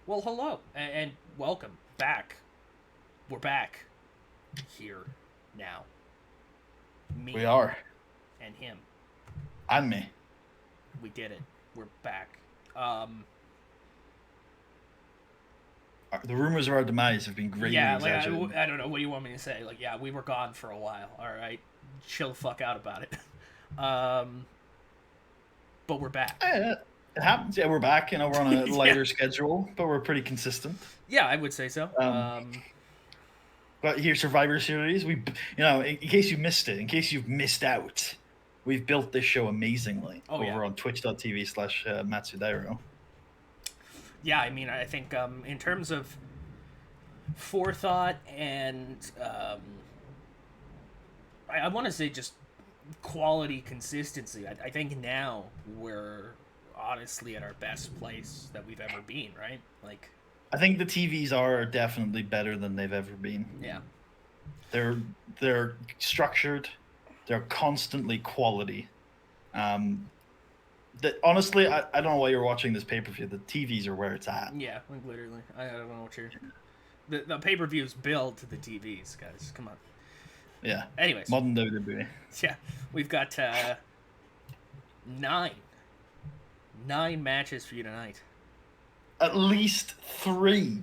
Well, hello and welcome back. We're back here now. We Me are. and him. And me. We did it. We're back. Um, The rumors of our demise have been greatly yeah, like exaggerated. I don't know what you want me to say. Like, yeah, we were gone for a while. All right, chill the fuck out about it. um, but we're back. It happens. Yeah, we're back. We're on a Yeah, lighter schedule, but we're pretty consistent. yeah, I would say so. Um, but here, Survivor Series, in case you missed it, in case you've missed out, we've built this show amazingly Oh yeah, over on twitch.tv/ Matsudairo. yeah. I mean, I think in terms of forethought and I want to say just quality consistency. I think now we're honestly at our best place that we've ever been, right? Like, I think the TVs are definitely better than they've ever been. yeah, They're they're structured. They're constantly quality. Um, that honestly, I don't know why you're watching this pay per view. The TVs are where it's at. yeah, like literally. I don't know what you're. The pay per views build to the TVs, guys. Come on. Yeah, Anyways, modern WWE. yeah, we've got nine nine matches for you tonight. At least three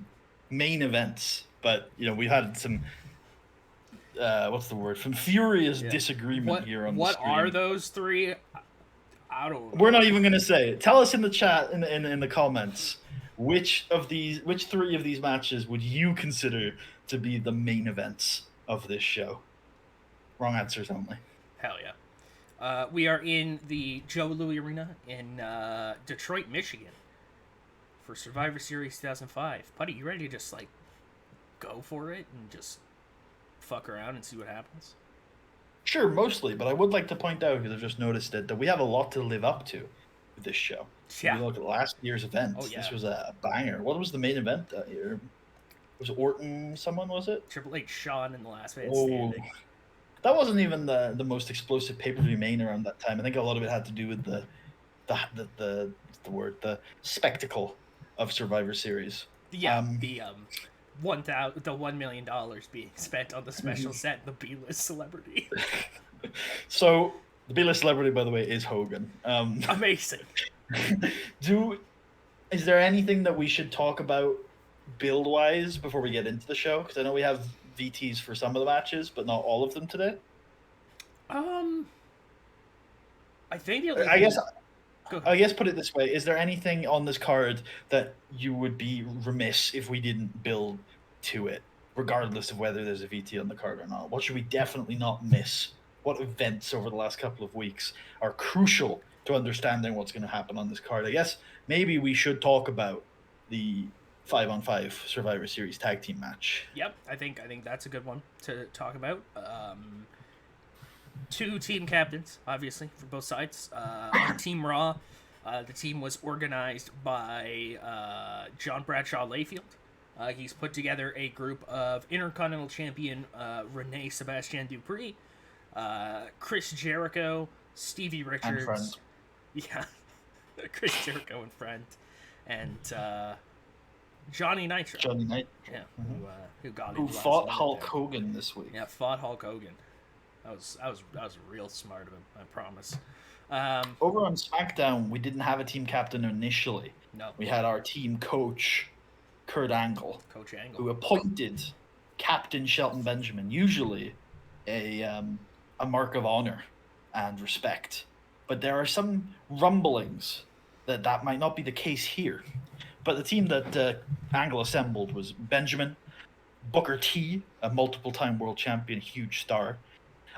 main events, but we had some what's the word? Some furious Yeah. disagreement here on the What are stream. those three? I don't We're know. not even going to say it. Tell us in the chat in the comments which three of these matches would you consider to be the main events of this show? Wrong answers only. Hell yeah. We are in the Joe Louis Arena in Detroit, Michigan, for Survivor Series 2005. Puddy, you ready to just like go for it and just fuck around and see what happens? Sure, mostly, but I would like to point out, because I've just noticed it, that we have a lot to live up to with this show. If Yeah. you look at last year's Oh event, this yeah. was a banger. What was the main event that year? Was Orton someone, was it? Triple H Shawn in the last man Oh, standing. that wasn't even the most explosive pay-per-view main around that time. I think a lot of it had to do with the what's the word? The spectacle of Survivor Series. Yeah, Um, the $1 million being spent on the special set and the B-list celebrity. so the B-list celebrity, by the way, is Hogan. Amazing. do Is there anything that we should talk about build wise before we get into the show? Because I know we have VTs for some of the matches, but not all of them today. Um, I think the only I thing. guess Go ahead. I guess put it this way: is there anything on this card that you would be remiss if we didn't build to it, regardless of whether there's a VT on the card or not? What should we definitely not miss? What events over the last couple of weeks are crucial to understanding what's going to happen on this card? I guess maybe we should talk about the 5-on-5 Survivor Series tag team match. Yep, I think that's a good one to talk about. Two team captains, obviously, for both sides. On Team Raw, the team was organized by John Bradshaw Layfield. He's put together a group of Intercontinental Champion Renee Sebastian Dupree, Chris Jericho, Stevie And friend. Richards, yeah, Chris Jericho and friend, and Johnny Nitro, Johnny Knight, yeah, mhm, who got who into last fought minute Hulk there. Hogan this week. Yeah, fought Hulk Hogan. That was real smart of him. I promise. Over on SmackDown, we didn't have a team captain initially. No, We had our team coach, Kurt Angle, Coach Angle. who appointed Captain Shelton Benjamin, usually a mark of honor and respect. But there are some rumblings that might not be the case here. But the team that Angle assembled was Benjamin, Booker T, a multiple time world champion, huge star.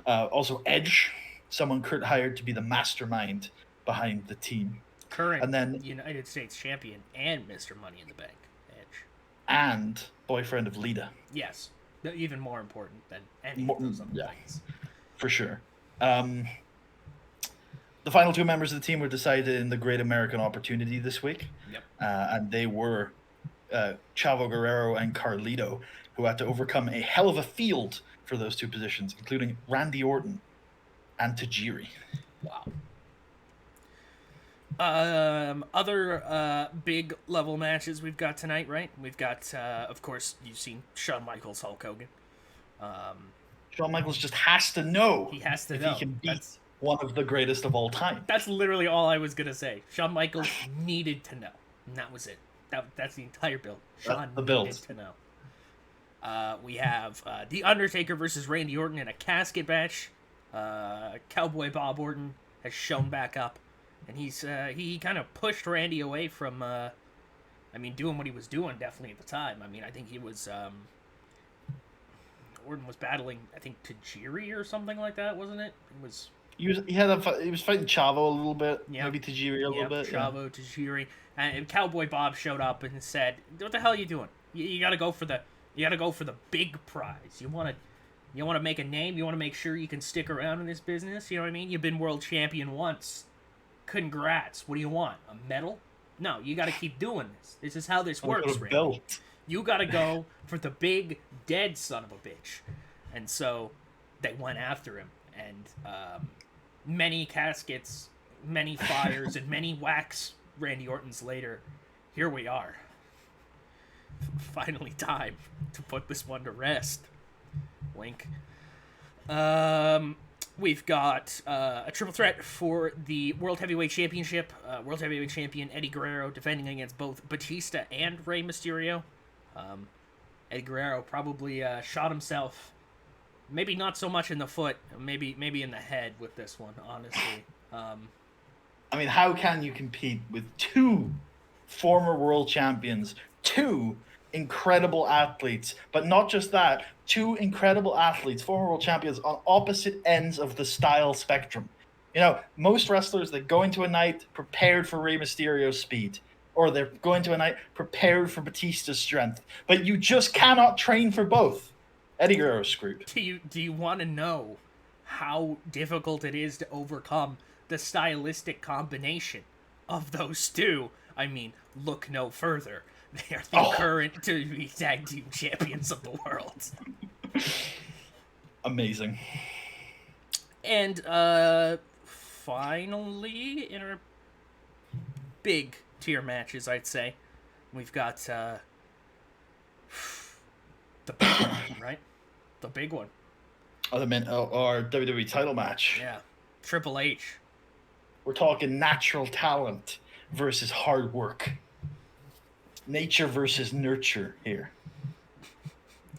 Also, Edge, someone Kurt hired to be the mastermind behind the team. Current And then, United States champion and Mr. Money in the Bank. Edge. and boyfriend of Lita. Yes, even more important than any of those other Yeah, things. for sure. Um, the final two members of the team were decided in the Great American Opportunity this week, Yep. and they were Chavo Guerrero and Carlito, who had to overcome a hell of a field for those two positions, including Randy Orton and Tajiri. Wow. Other big level matches we've got tonight, right? We've got, of course, you've seen Shawn Michaels, Hulk Hogan. Shawn Michaels just has to know He has to if he know. can beat one of the greatest of all time. That's literally all I was gonna say. Shawn Michaels needed to know, and that was it. That's the entire build. Shawn needed to know. We have The Undertaker versus Randy Orton in a casket match. Cowboy Bob Orton has shown back up, and he kind of pushed Randy away from, doing what he was doing definitely at the time. I mean, I think he was, Orton was battling, I think, Tajiri or something like that, wasn't it? He was fighting Chavo a little bit, maybe Tajiri a little bit. Chavo, Tajiri, and Cowboy Bob showed up and said, "What the hell are you doing? You gotta go for the big prize. You wanna make a name. You wanna make sure you can stick around in this business. You know what I mean? You've been world champion once. Congrats. What do you want? A medal? No, you gotta keep doing this. This is how this works, Randy. You gotta go for the big dead son of a bitch." And so they went after him, and many caskets, many fires, and many wax Randy Orton's later, here we are. Finally time to put this one to rest. Wink. We've got a triple threat for the World Heavyweight Championship. World Heavyweight Champion Eddie Guerrero defending against both Batista and Rey Mysterio. Eddie Guerrero probably shot himself. Maybe not so much in the foot, maybe in the head with this one, honestly. I mean, how can you compete with two former world champions, two incredible athletes, but not just that, two incredible athletes, former world champions on opposite ends of the style spectrum. You know, most wrestlers, they go into a night prepared for Rey Mysterio's speed, or they're going to a night prepared for Batista's strength, but you just cannot train for both. Eddie Guerrero's screwed. Do you want to know how difficult it is to overcome the stylistic combination of those two? I mean, look no further. They are the current WWE Tag Team Champions of the world. Amazing. And finally, in our big tier matches, I'd say, we've got the big one, right? The big one. Our WWE title match. Yeah. Triple H. We're talking natural talent versus hard work. Nature versus nurture here.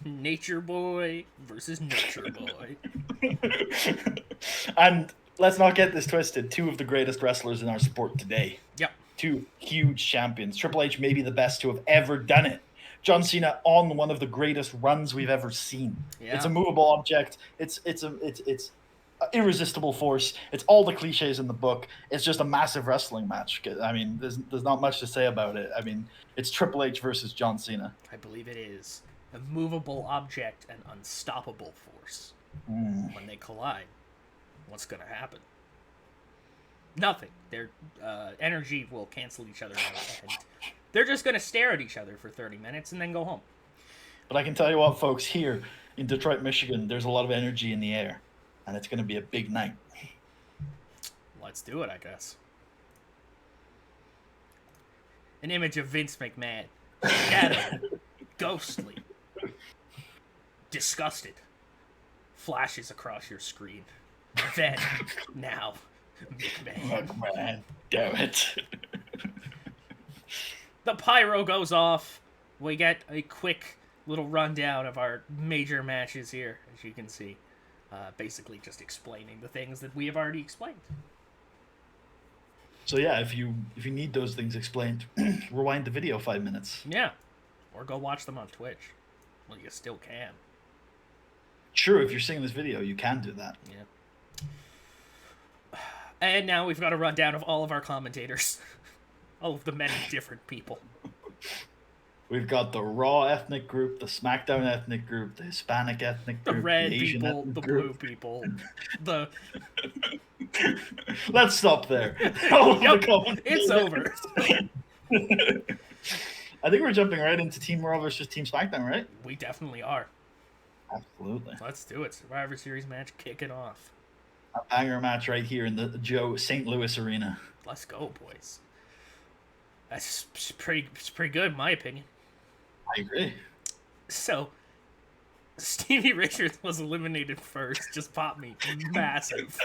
Nature boy versus nurture boy. And let's not get this twisted. Two of the greatest wrestlers in our sport today. Yep. Two huge champions. Triple H may be the best to have ever done it. John Cena on one of the greatest runs we've ever seen. Yeah. It's a movable object. It's an irresistible force. It's all the cliches in the book. It's just a massive wrestling match. I mean, there's not much to say about it. I mean, it's Triple H versus John Cena. I believe it is a movable object and unstoppable force. When they collide, what's going to happen? Nothing. Their energy will cancel each other out, and they're just going to stare at each other for 30 minutes and then go home. But I can tell you what, folks, here in Detroit, Michigan, there's a lot of energy in the air, and it's going to be a big night. Let's do it, I guess. An image of Vince McMahon, shadow, ghostly, disgusted, flashes across your screen. Then, now, McMahon, damn it. The pyro goes off. We get a quick little rundown of our major matches here, as you can see. Basically just explaining the things that we have already explained. So yeah, if you need those things explained, rewind the video 5 minutes. Yeah. Or go watch them on Twitch. Well, you still can. Sure, if you're seeing this video, you can do that. Yeah. And now we've got a rundown of all of our commentators. All of the many different people. We've got the Raw ethnic group, the SmackDown ethnic group, the Hispanic ethnic group, the red the Asian people, the group. blue people, the... Let's stop there. Yep, it's over. I think we're jumping right into Team Raw versus Team SmackDown, right? We definitely are. Absolutely. Let's do it. Survivor Series match, kick it off. A banger match right here in the Joe St. Louis Arena. Let's go, boys. That's pretty good, in my opinion. I agree. So, Stevie Richards was eliminated first. Just popped me massive.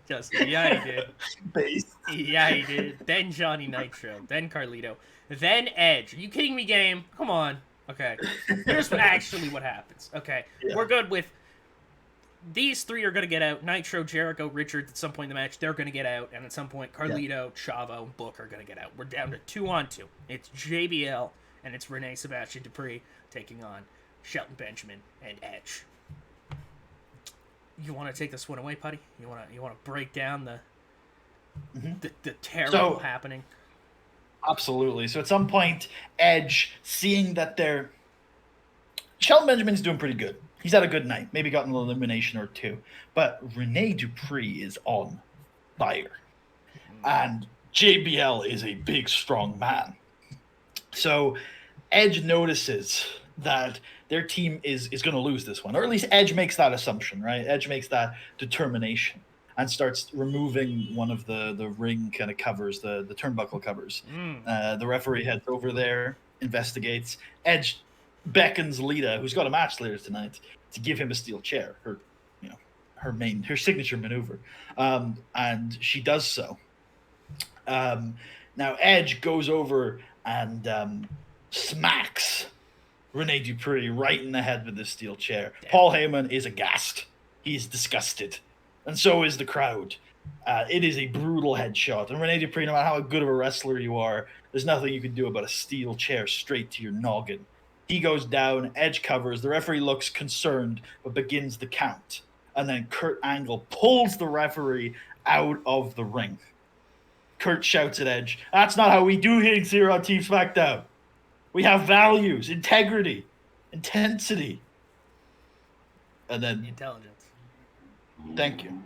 Just, yeah, he did. Base. Yeah, he did. Then Johnny Nitro. Then Carlito. Then Edge. Are you kidding me, game? Come on. Okay. Here's actually what happens. Okay. Yeah. We're good with... These three are going to get out. Nitro, Jericho, Richards, at some point in the match, they're going to get out. And at some point, Carlito, Chavo, and Book are going to get out. We're down to 2-on-2. It's JBL and it's Renee Sebastian Dupree taking on Shelton Benjamin and Edge. You want to take this one away, Puddy? You want to break down the terrible happening? Absolutely. So at some point, Edge, seeing that Shelton Benjamin's doing pretty good. He's had a good night. Maybe gotten an elimination or two. But Rene Dupree is on fire. And JBL is a big, strong man. So Edge notices that their team is going to lose this one. Or at least Edge makes that assumption, right? Edge makes that determination and starts removing one of the ring kind of covers, the turnbuckle covers. The referee heads over there, investigates. Edge beckons Lita, who's got a match later tonight, to give him a steel chair, her signature maneuver, and she does so. Now Edge goes over and smacks Rene Dupree right in the head with this steel chair. Damn. Paul Heyman is aghast. He's disgusted, and so is the crowd. It is a brutal headshot, and Rene Dupree, no matter how good of a wrestler you are, there's nothing you can do about a steel chair straight to your noggin. He goes down, Edge covers, the referee looks concerned, but begins the count. And then Kurt Angle pulls the referee out of the ring. Kurt shouts at Edge, "That's not how we do things here on Team SmackDown. We have values, integrity, intensity." And then... Intelligence. Thank you.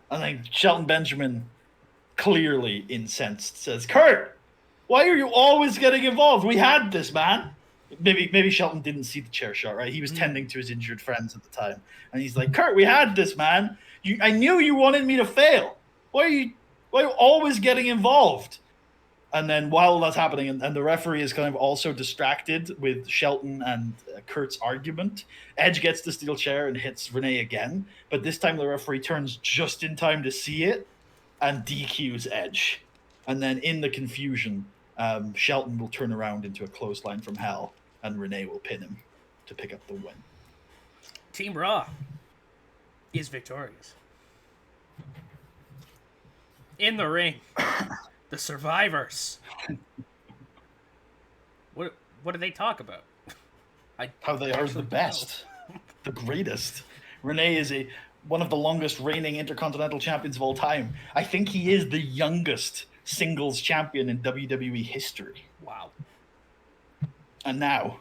And then Shelton Benjamin, clearly incensed, says, "Kurt, why are you always getting involved? We had this, man." Maybe Shelton didn't see the chair shot, right? He was tending to his injured friends at the time. And he's like, "Kurt, we had this, man. I knew you wanted me to fail. Why are you always getting involved?" And then while that's happening, and the referee is kind of also distracted with Shelton and Kurt's argument, Edge gets the steel chair and hits Renee again. But this time the referee turns just in time to see it and DQs Edge. And then in the confusion, Shelton will turn around into a clothesline from hell, and Renee will pin him to pick up the win. Team Raw is victorious. In the ring, the Survivors. What do they talk about? How they are the best, the greatest. Renee is one of the longest reigning Intercontinental champions of all time. I think he is the youngest singles champion in WWE history. Wow. And now,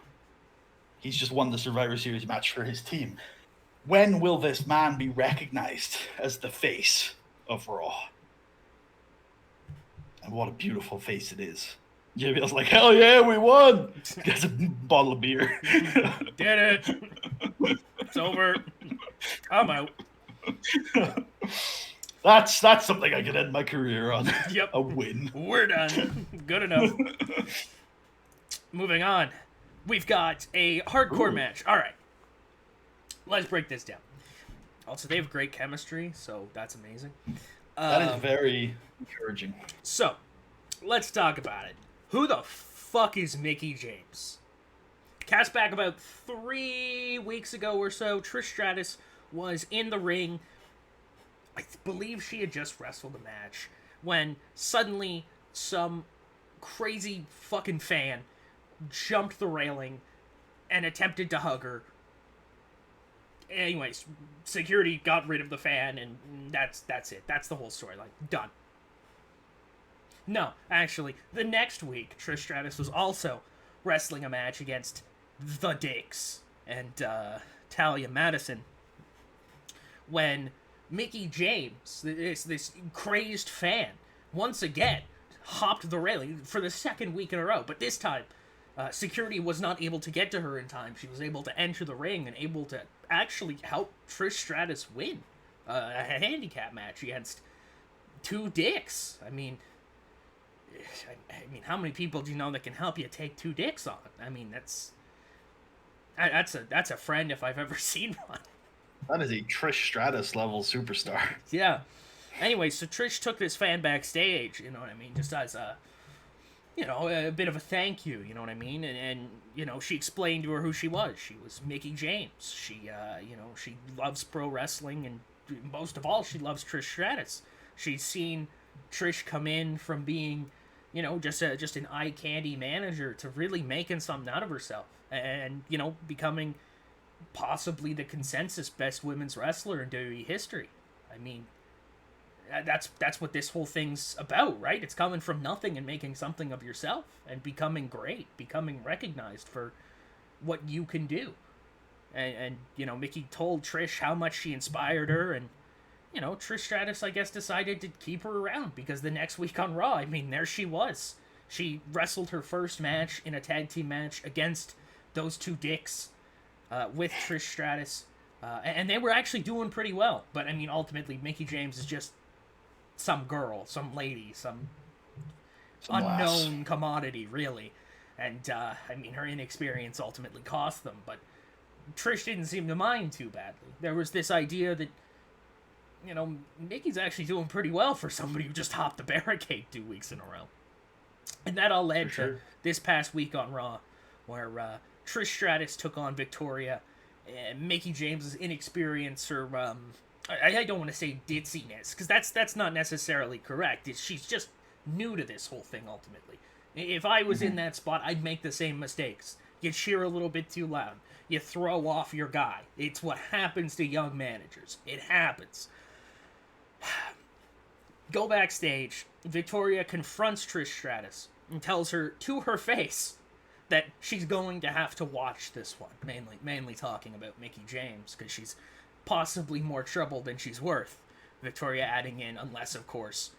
he's just won the Survivor Series match for his team. When will this man be recognized as the face of Raw? And what a beautiful face it is. JBL's like, "Hell yeah, we won!" Gets a bottle of beer. Did it. It's over. I'm out. That's something I could end my career on. Yep. A win. We're done. Good enough. Moving on. We've got a hardcore match. All right. Let's break this down. Also, they have great chemistry, so that's amazing. That is very encouraging. So, let's talk about it. Who the fuck is Mickie James? Cast back about 3 weeks ago or so, Trish Stratus was in the ring. I believe she had just wrestled a match when suddenly some crazy fucking fan jumped the railing and attempted to hug her. Anyways, security got rid of the fan, and that's it. That's the whole storyline. Done. No, actually, the next week, Trish Stratus was also wrestling a match against the Dicks and Talia Madison when Mickie James, this crazed fan, once again hopped the railing for the second week in a row. But this time, security was not able to get to her in time. She was able to enter the ring and able to actually help Trish Stratus win. a handicap match against two dicks. I mean, how many people do you know that can help you take two dicks on? I mean, that's a friend if I've ever seen one. That is a Trish Stratus level superstar. Yeah. Anyway, so Trish took this fan backstage, you know what I mean, just as a, a bit of a thank you, you know what I mean, and she explained to her who she was. She was Mickie James. She, she loves pro wrestling, and most of all, she loves Trish Stratus. She's seen Trish come in from being, just an eye candy manager to really making something out of herself, and becoming possibly the consensus best women's wrestler in WWE history. I mean, that's what this whole thing's about, right? It's coming from nothing and making something of yourself and becoming great, becoming recognized for what you can do. And Mickie told Trish how much she inspired her, and Trish Stratus, I guess, decided to keep her around because the next week on Raw, I mean, there she was. She wrestled her first match in a tag team match against those two dicks with Trish Stratus. And they were actually doing pretty well. But, I mean, ultimately, Mickie James is just some girl, some lady, some unknown lass. Commodity, really. And, I mean, her inexperience ultimately cost them. But Trish didn't seem to mind too badly. There was this idea that, Mickey's actually doing pretty well for somebody who just hopped the barricade 2 weeks in a row. And that all led to this past week on Raw, where Trish Stratus took on Victoria. Mickie James's inexperience, or I don't want to say ditziness, because that's not necessarily correct. She's just new to this whole thing, ultimately. If I was in that spot, I'd make the same mistakes. You cheer a little bit too loud. You throw off your guy. It's what happens to young managers. It happens. Go backstage. Victoria confronts Trish Stratus and tells her to her face that she's going to have to watch this one. Mainly talking about Mickie James, because she's possibly more trouble than she's worth. Victoria adding in, unless, of course,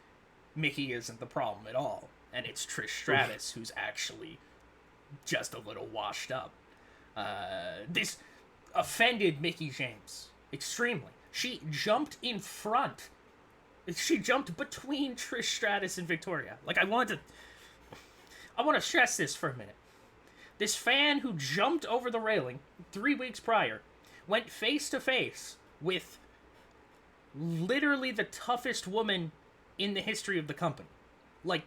Mickie isn't the problem at all, and it's Trish Stratus who's actually just a little washed up. This offended Mickie James extremely. She jumped in front. She jumped between Trish Stratus and Victoria. Like, I want to stress this for a minute. This fan who jumped over the railing 3 weeks prior went face to face with literally the toughest woman in the history of the company. Like,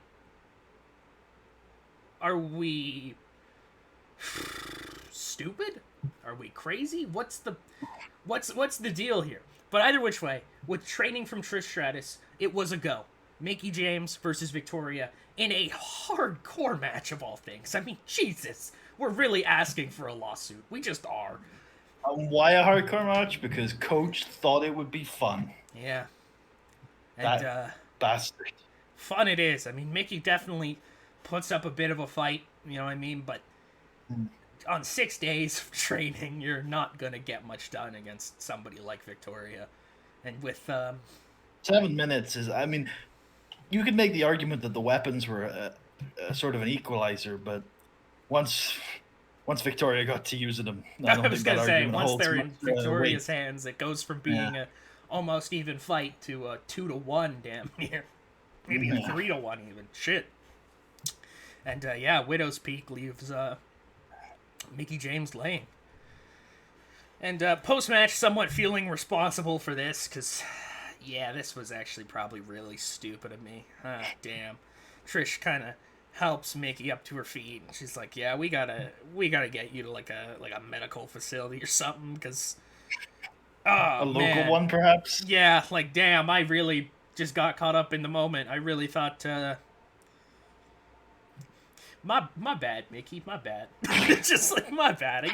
are we stupid? Are we crazy? What's the deal here? But either which way, with training from Trish Stratus, it was a go. Mickie James versus Victoria in a hardcore match of all things. I mean, Jesus, we're really asking for a lawsuit. We just are. Why a hardcore match? Because Coach thought it would be fun. Yeah. And, that bastard. Fun it is. I mean, Mickie definitely puts up a bit of a fight, you know what I mean? But on 6 days of training, you're not going to get much done against somebody like Victoria. And with 7 minutes is, I mean, you could make the argument that the weapons were a sort of an equalizer, but once Victoria got to using them, I was going to say, once they're in Victoria's hands, it goes from being a almost even fight to a 2-1 damn near. Maybe a 3-1 even. Shit. And Widow's Peak leaves Mickie James laying. And post-match, somewhat feeling responsible for this, because, this was actually probably really stupid of me. Damn. Trish kind of helps Mickie up to her feet, and she's like, "Yeah, we gotta get you to like a medical facility or something, because a local one, perhaps." Yeah, like, damn, I really just got caught up in the moment. I really thought, my bad, Mickie, my bad. Just like, my bad.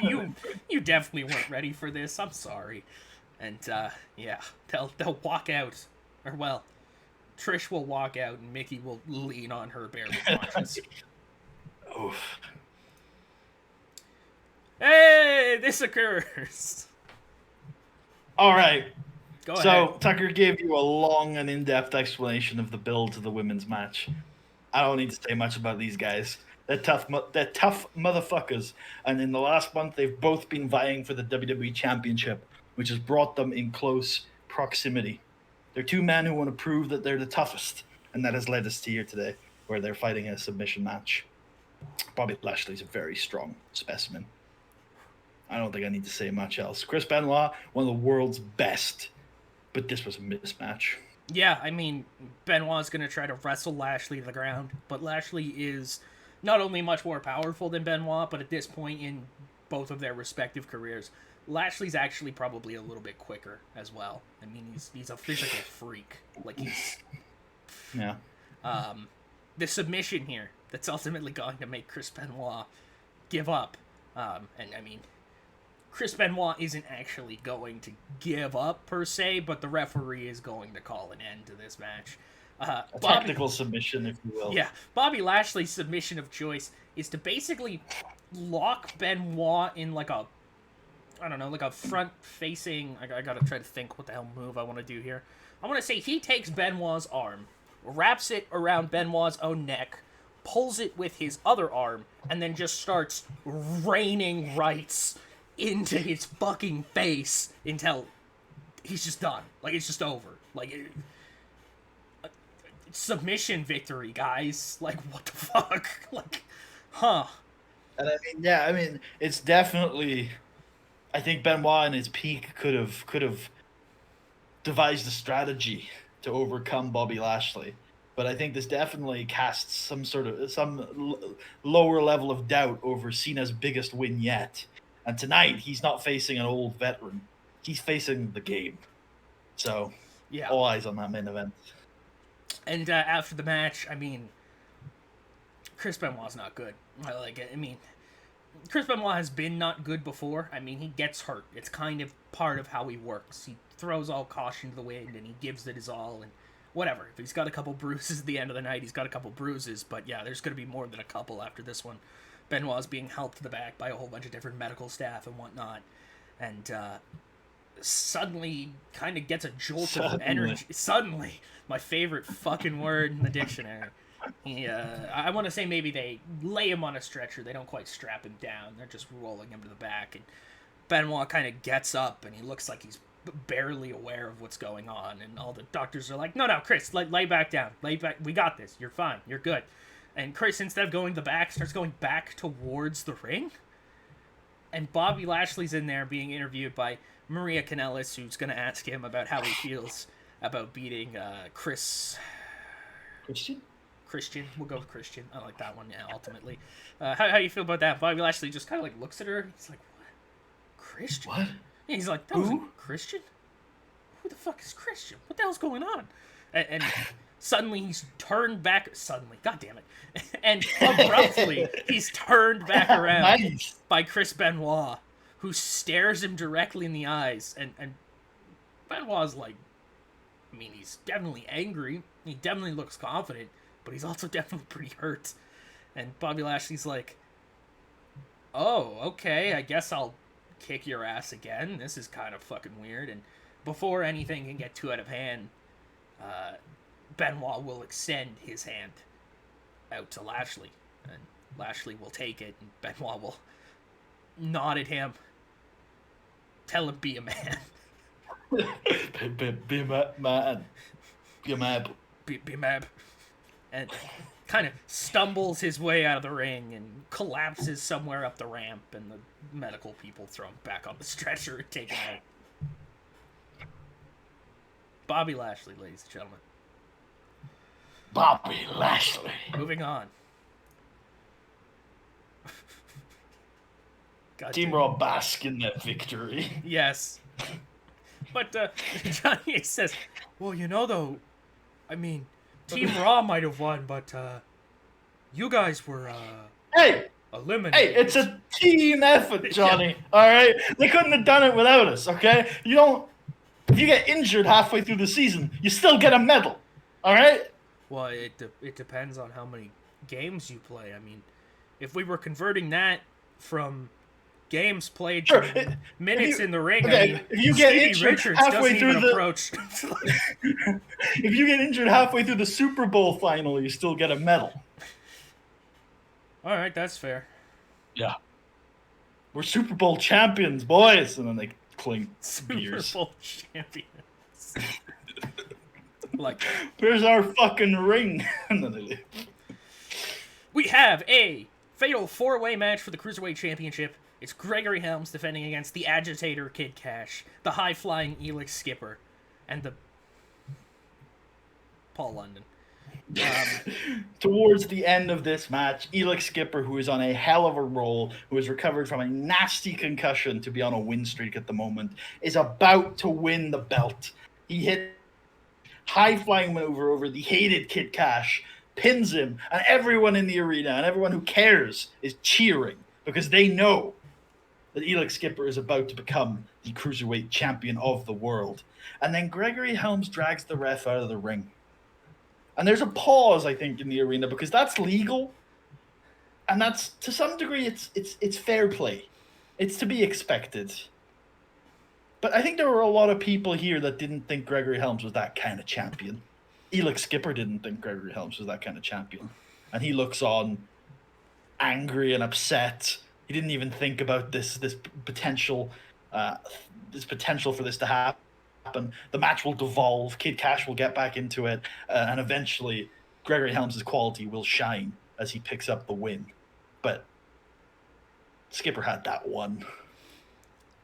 You definitely weren't ready for this. I'm sorry. And they'll walk out, or well, Trish will walk out and Mickie will lean on her barely conscious. Oof. Hey, this occurs. All right. Go ahead. So Tucker gave you a long and in-depth explanation of the build to the women's match. I don't need to say much about these guys. They're tough motherfuckers. And in the last month, they've both been vying for the WWE Championship, which has brought them in close proximity. They're two men who want to prove that they're the toughest, and that has led us to here today, where they're fighting a submission match. Bobby Lashley's a very strong specimen. I don't think I need to say much else. Chris Benoit, one of the world's best, but this was a mismatch. Yeah, I mean, Benoit's going to try to wrestle Lashley to the ground, but Lashley is not only much more powerful than Benoit, but at this point in both of their respective careers, Lashley's actually probably a little bit quicker as well. I mean, he's a physical freak. Like, he's... Yeah. The submission here that's ultimately going to make Chris Benoit give up. And, I mean, Chris Benoit isn't actually going to give up, per se, but the referee is going to call an end to this match. A technical submission, if you will. Yeah, Bobby Lashley's submission of choice is to basically lock Benoit in like a, I don't know, like a front-facing, I gotta try to think what the hell move I want to do here. I want to say he takes Benoit's arm, wraps it around Benoit's own neck, pulls it with his other arm, and then just starts raining rights into his fucking face until he's just done. Like, it's just over. Like, submission victory, guys. Like, what the fuck? Like, huh. And I mean, it's definitely, I think Benoit in his peak could have devised a strategy to overcome Bobby Lashley. But I think this definitely casts some lower level of doubt over Cena's biggest win yet. And tonight, he's not facing an old veteran. He's facing the game. So, yeah, all eyes on that main event. And after the match, I mean, Chris Benoit's not good. Chris Benoit has been not good before. I mean, he gets hurt. It's kind of part of how he works. He throws all caution to the wind, and he gives it his all, and whatever. If he's got a couple bruises at the end of the night, he's got a couple bruises. But yeah, there's going to be more than a couple after this one. Benoit's being helped to the back by a whole bunch of different medical staff and whatnot. And suddenly kind of gets a jolt of energy. Suddenly. My favorite fucking word in the dictionary. I want to say maybe they lay him on a stretcher. They don't quite strap him down. They're just rolling him to the back. And Benoit kind of gets up, and he looks like he's barely aware of what's going on. And all the doctors are like, no, Chris, lay back down. Lay back. We got this. You're fine. You're good. And Chris, instead of going to the back, starts going back towards the ring. And Bobby Lashley's in there being interviewed by Maria Kanellis, who's going to ask him about how he feels about beating Christian. We'll go with Christian. I like that one, yeah, ultimately. How do you feel about that? Bobby Lashley just kind of like looks at her. He's like, what? Christian? What? And he's like, that wasn't Christian? Who the fuck is Christian? What the hell's going on? And suddenly he's turned back. Suddenly, god damn it. And abruptly, he's turned back around by Chris Benoit, who stares him directly in the eyes. And Benoit's like, I mean, he's definitely angry. He definitely looks confident, but he's also definitely pretty hurt. And Bobby Lashley's like, oh, okay, I guess I'll kick your ass again. This is kind of fucking weird. And before anything can get too out of hand, Benoit will extend his hand out to Lashley. And Lashley will take it, and Benoit will nod at him, tell him, be a man. be a man. Be a man. Be a man. And kind of stumbles his way out of the ring and collapses somewhere up the ramp, and the medical people throw him back on the stretcher and take him out. Bobby Lashley, ladies and gentlemen. Bobby Lashley. Moving on. Team Raw bask in that victory. Yes. But Johnny says, well, you know, though, I mean, Team Raw might have won, but you guys were eliminated. Hey, it's a team effort, Johnny. Yeah. All right? They couldn't have done it without us, okay? If you get injured halfway through the season, you still get a medal. All right? Well, it depends on how many games you play. I mean, if we were converting that from games played to minutes in the ring, okay, I mean, if you get Stevie injured Richards halfway through the approach. If you get injured halfway through the Super Bowl final, you still get a medal. All right, that's fair. Yeah. We're Super Bowl champions, boys. And then they clink Super beers. Bowl champions. Like, where's our fucking ring? And then they leave. we have a fatal 4-way match for the Cruiserweight Championship. It's Gregory Helms defending against the Agitator Kid Cash, the high-flying Elix Skipper, and the Paul London. Towards the end of this match, Elix Skipper, who is on a hell of a roll, who has recovered from a nasty concussion to be on a win streak at the moment, is about to win the belt. He hit high-flying maneuver over the hated Kid Cash, pins him, and everyone in the arena and everyone who cares is cheering because they know that Elix Skipper is about to become the Cruiserweight champion of the world. And then Gregory Helms drags the ref out of the ring. And there's a pause, I think, in the arena because that's legal. And that's, to some degree, it's fair play. It's to be expected. But I think there were a lot of people here that didn't think Gregory Helms was that kind of champion. Elix Skipper didn't think Gregory Helms was that kind of champion. And he looks on angry and upset. He didn't even think about this potential for this to happen. The match will devolve. Kid Cash will get back into it, and eventually, Gregory Helms' quality will shine as he picks up the win. But Skipper had that one.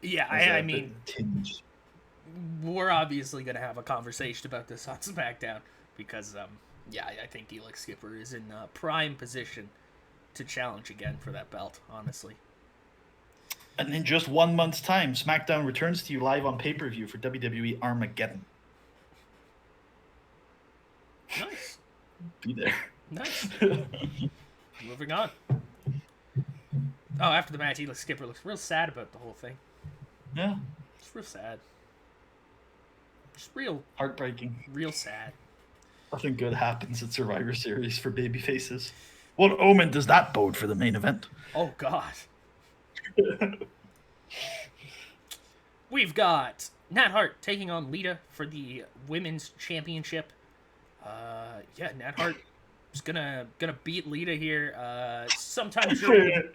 Yeah, I mean, we're obviously going to have a conversation about this on SmackDown because, I think Elix Skipper is in prime position to challenge again for that belt, honestly. And in just 1 month's time, SmackDown returns to you live on pay-per-view for WWE Armageddon. Nice. Be there. Nice. Moving on. Oh, after the match, Elix Skipper looks real sad about the whole thing. Yeah. It's real sad. Just real... heartbreaking. Real sad. Nothing good happens at Survivor Series for babyfaces. What omen does that bode for the main event? Oh, God. We've got Nat Hart taking on Lita for the Women's Championship. Nat Hart is gonna beat Lita here. Sometime during...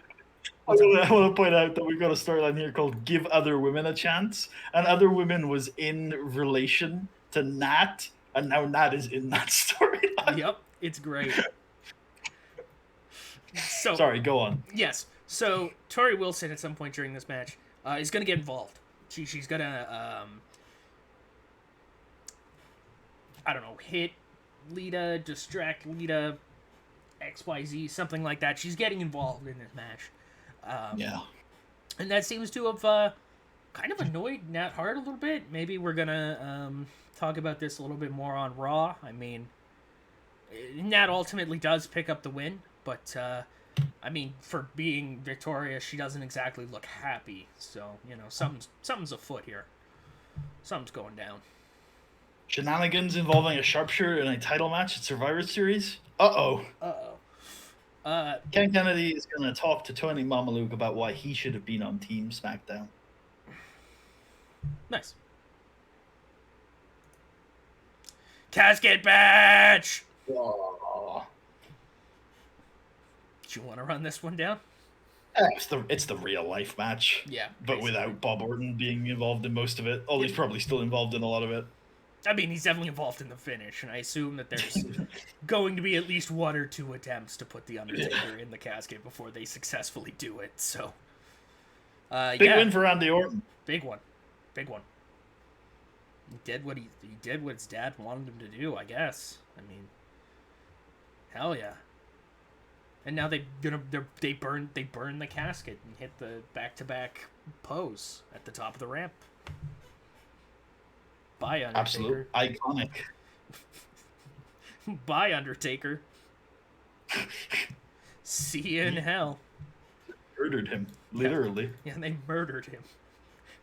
I want to point out that we've got a storyline here called "Give Other Women a Chance," and Other Women was in relation to Nat, and now Nat is in that storyline. Yep, it's great. So, sorry, go on. Yes. So, Tori Wilson, at some point during this match, is going to get involved. She's going to, hit Lita, distract Lita, XYZ, something like that. She's getting involved in this match. And that seems to have kind of annoyed Nat Hart a little bit. Maybe we're going to talk about this a little bit more on Raw. I mean, Nat ultimately does pick up the win, but... for being victorious, she doesn't exactly look happy. So, something's afoot here. Something's going down. Shenanigans involving a sharpshooter in a title match at Survivor Series? Uh-oh. Ken Kennedy is going to talk to Tony Mamaluke about why he should have been on Team SmackDown. Nice. Casket match! Oh. Do you want to run this one down? It's the real life match. Yeah. But without Bob Orton being involved in most of it. Although he's probably still involved in a lot of it. I mean, he's definitely involved in the finish, and I assume that there's going to be at least 1 or 2 attempts to put The Undertaker in the casket before they successfully do it, so... Big win for Randy Orton. Big one. He did what his dad wanted him to do, I guess. I mean, hell yeah. And now they burn the casket and hit the back-to-back pose at the top of the ramp. Bye, Undertaker. Absolute iconic. Bye, Undertaker. See you in hell. Murdered him, literally. Yeah, they murdered him.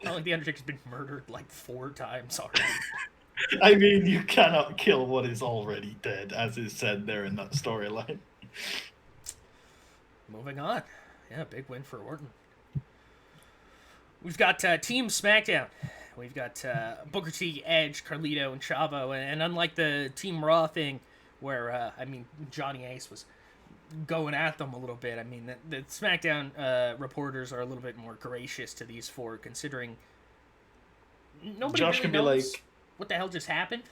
Not like the Undertaker's been murdered like 4 times already. I mean, you cannot kill what is already dead, as is said there in that storyline. Moving on. Yeah, big win for Orton. We've got Team SmackDown. We've got Booker T, Edge, Carlito, and Chavo. And unlike the Team Raw thing where, Johnny Ace was going at them a little bit, I mean, the SmackDown reporters are a little bit more gracious to these 4, considering nobody Josh really can knows. be like, what the hell just happened?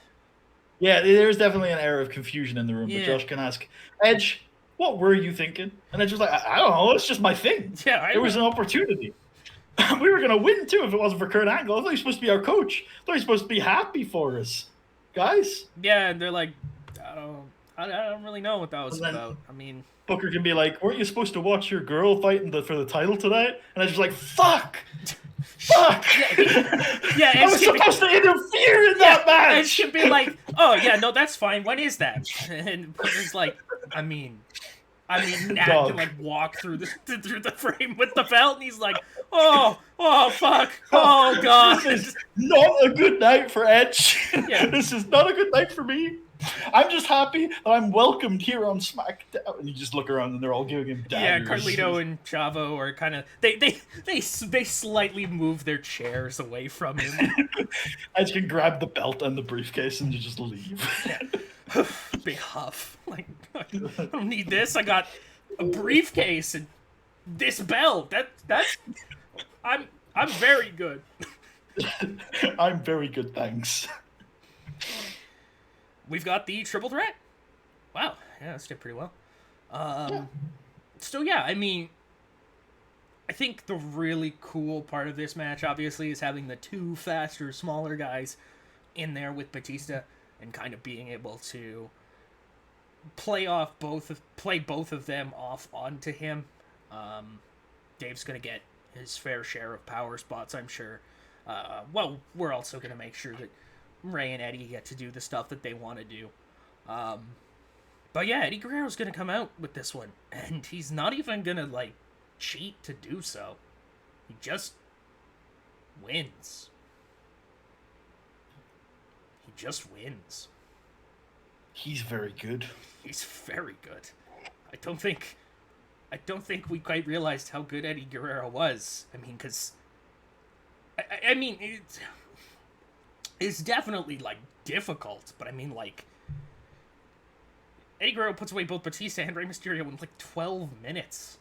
Yeah, there's definitely an air of confusion in the room, but Yeah. Josh can ask, Edge, what were you thinking? And Edge was like, I don't know, it's just my thing. Yeah, I It was an opportunity. We were going to win, too, if it wasn't for Kurt Angle. I thought he was supposed to be our coach. I thought he was supposed to be happy for us. Guys? Yeah, and they're like, I don't really know what that was And then- about. I mean, Booker can be like, weren't you supposed to watch your girl fighting for the title tonight? And I was just like, fuck! Fuck! Yeah, I was supposed to interfere in that match! And she'd be like, oh, yeah, no, that's fine. When is that? And Booker's like, I mean, Nat can, like, walk through the frame with the belt, and he's like, oh, fuck, oh, God. This is not a good night for Edge. Yeah. This is not a good night for me. I'm just happy that I'm welcomed here on SmackDown. And you just look around and they're all giving him daggers. Yeah, Carlito and Chavo are kind of they slightly move their chairs away from him. Edge can grab the belt and the briefcase and you just leave. Big huff. Like, I don't need this. I got a briefcase and this belt. That's I'm very good. I'm very good, thanks. We've got the triple threat. Wow, yeah, that's did pretty well. So yeah, I mean, I think the really cool part of this match, obviously, is having the two faster, smaller guys in there with Batista and kind of being able to play both of them off onto him. Dave's gonna get his fair share of power spots, I'm sure. Well, we're also gonna make sure that Ray and Eddie get to do the stuff that they want to do. But yeah, Eddie Guerrero's gonna come out with this one, and he's not even gonna, like, cheat to do so. He just wins. He just wins. He's very good. He's very good. I don't think we quite realized how good Eddie Guerrero was. I mean, because I mean, it's definitely, like, difficult, but I mean, like, Eddie Guerrero puts away both Batista and Rey Mysterio in, like, 12 minutes.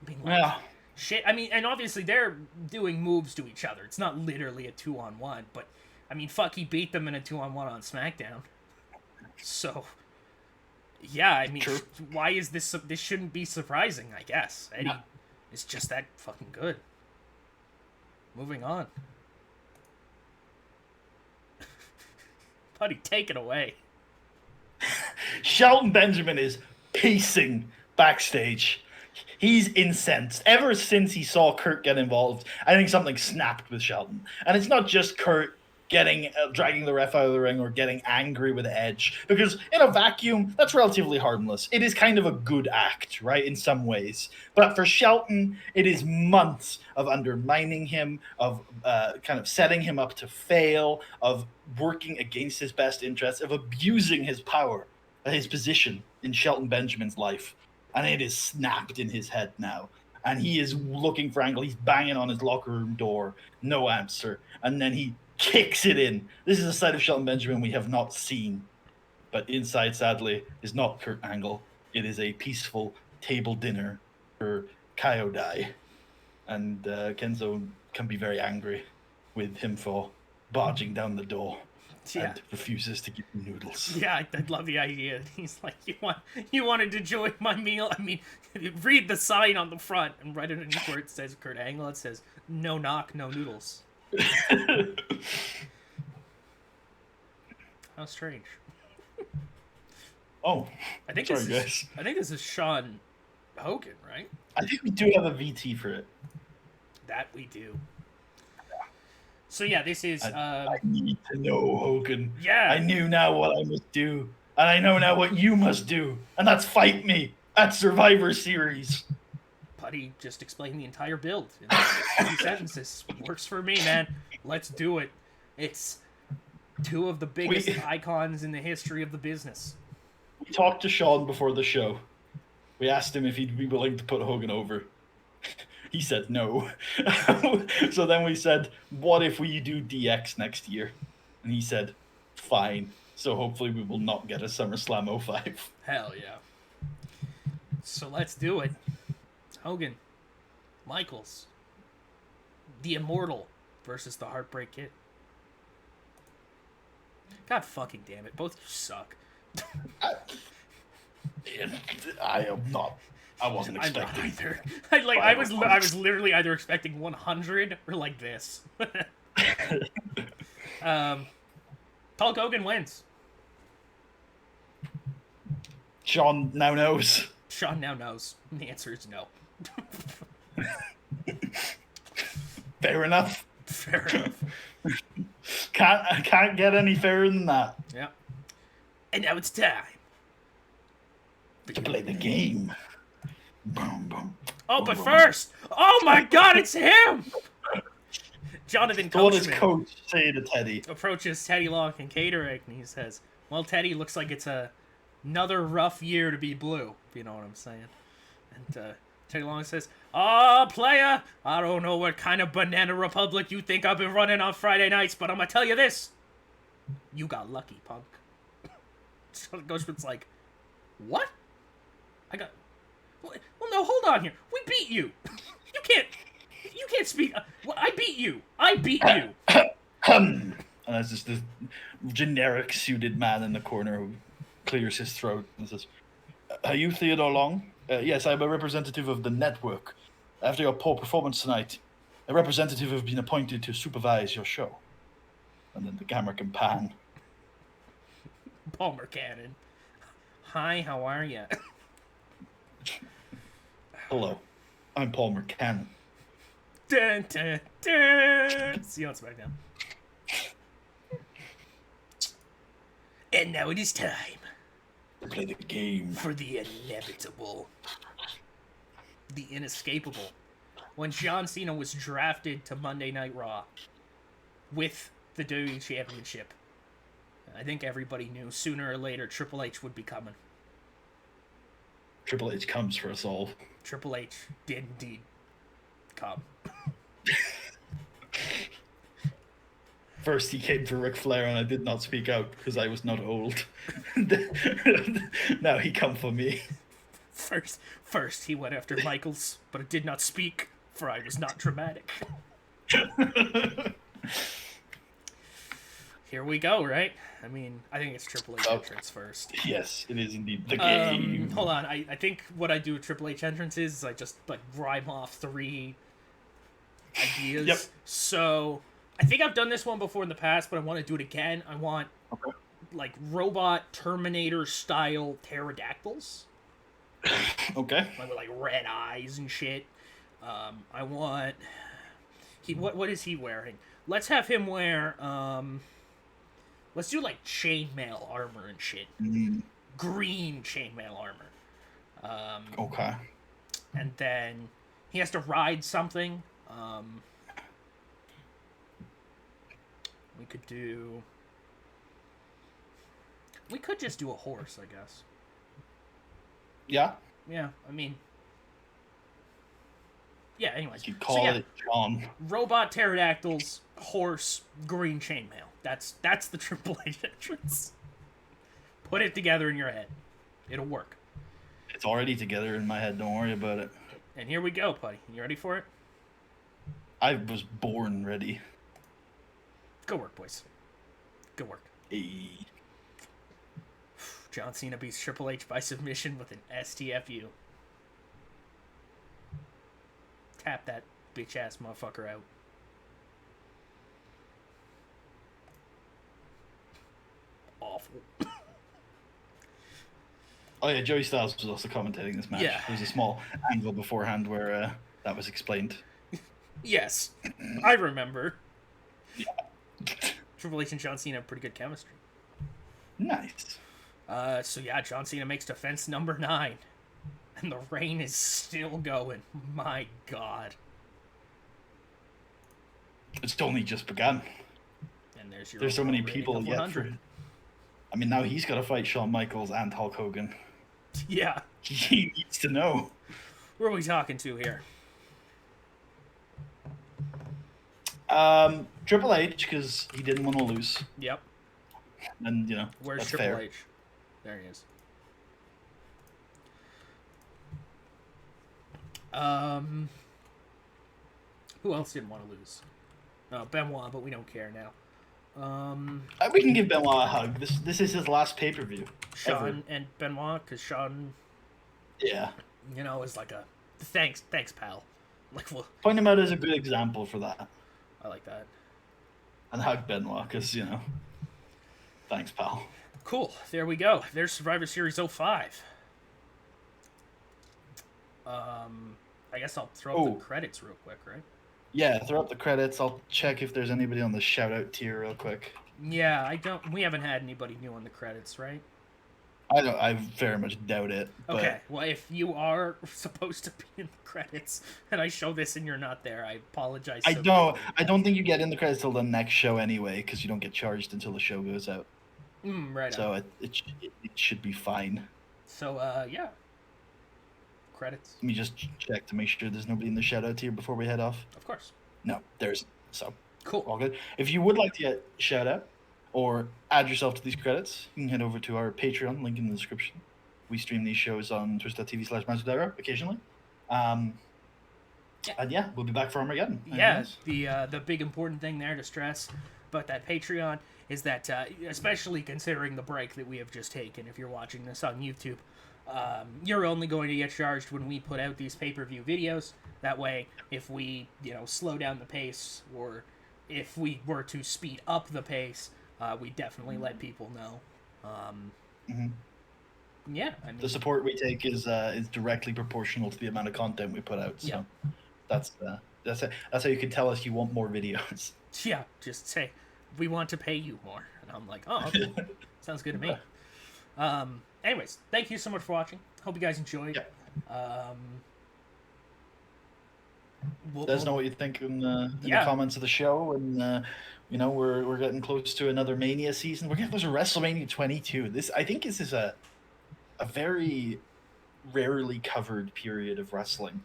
I mean, like, Yeah. shit. I mean, and obviously they're doing moves to each other. It's not literally a 2-on-1, but, I mean, fuck, he beat them in a 2-on-1 on SmackDown. So, yeah, I mean, True. why is this shouldn't be surprising, I guess. Eddie is just that fucking good. Moving on. Puddy, take it away. Shelton Benjamin is pacing backstage. He's incensed. Ever since he saw Kurt get involved, I think something snapped with Shelton. And it's not just Kurt dragging the ref out of the ring or getting angry with Edge, because in a vacuum, that's relatively harmless. It is kind of a good act, right, in some ways. But for Shelton, it is months of undermining him, of kind of setting him up to fail, of working against his best interests, of abusing his power, his position in Shelton Benjamin's life. And it is snapped in his head now. And he is looking for Angle. He's banging on his locker room door. No answer. And then he kicks it in. This is a side of Shelton Benjamin we have not seen. But inside, sadly, is not Kurt Angle. It is a peaceful table dinner for Kyodai. And Kenzo can be very angry with him for barging down the door. Yeah. And refuses to give me noodles. Yeah, I love the idea. He's like, you wanted to enjoy my meal? I mean, read the sign on the front, and right underneath where it says Kurt Angle, it says, no knock, no noodles. How strange. Oh, I think sorry, guys. I think this is Sean Hogan, right? I think we do have a VT for it. That we do. So yeah, this is. I need to know, Hogan. Yeah. I knew now what I must do, and I know now what you must do, and that's fight me at Survivor Series. Puddy just explained the entire build in 2 sentences. Works for me, man. Let's do it. It's two of the biggest icons in the history of the business. We talked to Sean before the show. We asked him if he'd be willing to put Hogan over. He said no. So then we said, what if we do DX next year? And he said, fine. So hopefully we will not get a SummerSlam 05. Hell yeah. So let's do it. Hogan, Michaels, the Immortal versus the Heartbreak Kid. God fucking damn it. Both of you suck. I am not. I wasn't I'm not expecting. either. I was literally either expecting 100 or like this. Hulk Hogan wins. Sean now knows. Sean now knows. The answer is no. Fair enough. Fair enough. Can't get any fairer than that. Yeah. And now it's time To play the game. Boom, boom. Oh, but first! Oh my god, it's him! Jonathan So what does Coachman Coach say to Teddy? approaches Teddy Long and Catering, and he says, well, Teddy, looks like it's another rough year to be blue, if you know what I'm saying. And Teddy Long says, player, I don't know what kind of banana republic you think I've been running on Friday nights, but I'm gonna tell you this. You got lucky, punk. So Coachman's like, what? Well, no, hold on here. We beat you. You can't speak. Well, I beat you. And there's just this generic suited man in the corner who clears his throat and says, are you Theodore Long? Yes, I'm a representative of the network. After your poor performance tonight, a representative has been appointed to supervise your show. And then the camera can pan. Palmer Cannon. Hi, how are you? Hello, I'm Palmer Cannon. Dun, dun, dun. See you on SmackDown. And now it is time To play the game. for the inevitable, the inescapable. When John Cena was drafted to Monday Night Raw with the WWE Championship, I think everybody knew sooner or later Triple H would be coming. Triple H comes for us all. Triple H did indeed come. First he came for Ric Flair and I did not speak out because I was not old. Now he come for me. First he went after Michaels, but it did not speak, for I was not dramatic. Here we go, right? I mean, I think it's Triple H entrance first. Yes, it is indeed the game. Hold on, I think what I do with Triple H entrance is I just like rhyme off 3 ideas. Yep. So I think I've done this one before in the past, but I want to do it again. I want like robot Terminator style pterodactyls. Okay. Like with like red eyes and shit. I want what is he wearing? Let's have him wear let's do like chainmail armor and shit. Mm. Green chainmail armor. Okay. And then he has to ride something. We could just do a horse, I guess. Yeah. Yeah, I mean. Yeah, anyways. You call it John. Robot pterodactyls, horse, green chainmail. That's the Triple H entrance. Put it together in your head. It'll work. It's already together in my head, don't worry about it. And here we go, Puddy. You ready for it? I was born ready. Good work, boys. Good work. Hey. John Cena beats Triple H by submission with an STFU. Tap that bitch-ass motherfucker out. Awful. Oh yeah, Joey Styles was also commentating this match. Yeah. There was a small angle beforehand where that was explained. Yes, I remember. Yeah. Triple H and John Cena have pretty good chemistry. Nice. So yeah, John Cena makes defense number 9. And the reign is still going. My God. It's only just begun. And there's so many people yet for... I mean, now he's got to fight Shawn Michaels and Hulk Hogan. Yeah. He needs to know. Who are we talking to here? Triple H, because he didn't want to lose. Yep. And, you know, where's that's Triple fair. H? There he is. Who else didn't want to lose? Benoit, but we don't care now. We can give Benoit a hug. This is his last pay-per-view. Sean and Benoit, because Sean, Yeah. Is like a thanks, pal. Like, well, Point him out as a good example for that. I like that. And hug Benoit, because, thanks, pal. Cool. There we go. There's Survivor Series 05. I guess I'll throw up the credits real quick, right? Yeah, throw up the credits. I'll check if there's anybody on the shout-out tier real quick. Yeah, we haven't had anybody new on the credits, right? I very much doubt it. But... Okay, well, if you are supposed to be in the credits and I show this and you're not there, I apologize. I don't think you get in the credits till the next show anyway, because you don't get charged until the show goes out. Right. So it should be fine. So yeah. Credits. Let me just check to make sure there's nobody in the shout-out tier before we head off. Of course. No, there's so cool. All good. If you would like to get shout-out or add yourself to these credits, you can head over to our Patreon, link in the description. We stream these shows on twitch.tv/MasterDyro occasionally. And yeah, we'll be back for Armageddon. Yeah, the big important thing there to stress about that Patreon is that, especially considering the break that we have just taken, if you're watching this on YouTube, you're only going to get charged when we put out these pay-per-view videos. That way, if we, slow down the pace, or if we were to speed up the pace, we definitely let people know. Yeah, I mean, the support we take is directly proportional to the amount of content we put out. So that's how you can tell us you want more videos. Yeah, just say we want to pay you more, and I'm like, oh, okay. Sounds good to me. Anyways, thank you so much for watching. Hope you guys enjoyed. Let us know what you think in the comments of the show, and we're getting close to another Mania season. We're getting close to WrestleMania 22. I think this is a very rarely covered period of wrestling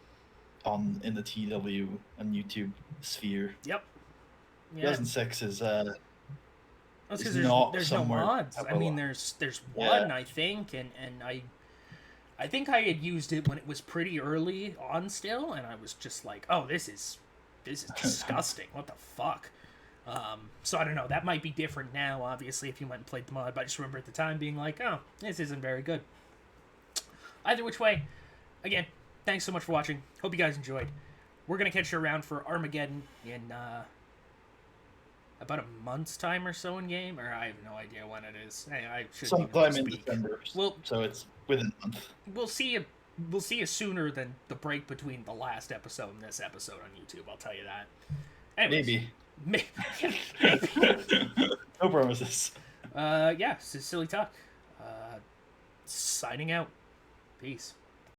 in the TEW and YouTube sphere. Yep. Yeah. 2006 is that's because there's no mods. I mean, there's one, I think, and I think I had used it when it was pretty early on still, and I was just like, oh, this is disgusting. What the fuck? So I don't know. That might be different now, obviously, if you went and played the mod. But I just remember at the time being like, oh, this isn't very good. Either which way, again, thanks so much for watching. Hope you guys enjoyed. We're gonna catch you around for Armageddon in about a month's time or so in game, or I have no idea when it is. I should sometime in December. So it's within a month. We'll see you sooner than the break between the last episode and this episode on YouTube. I'll tell you that. Anyways, maybe. No promises. Yeah, this is Silly Talk. Signing out. Peace.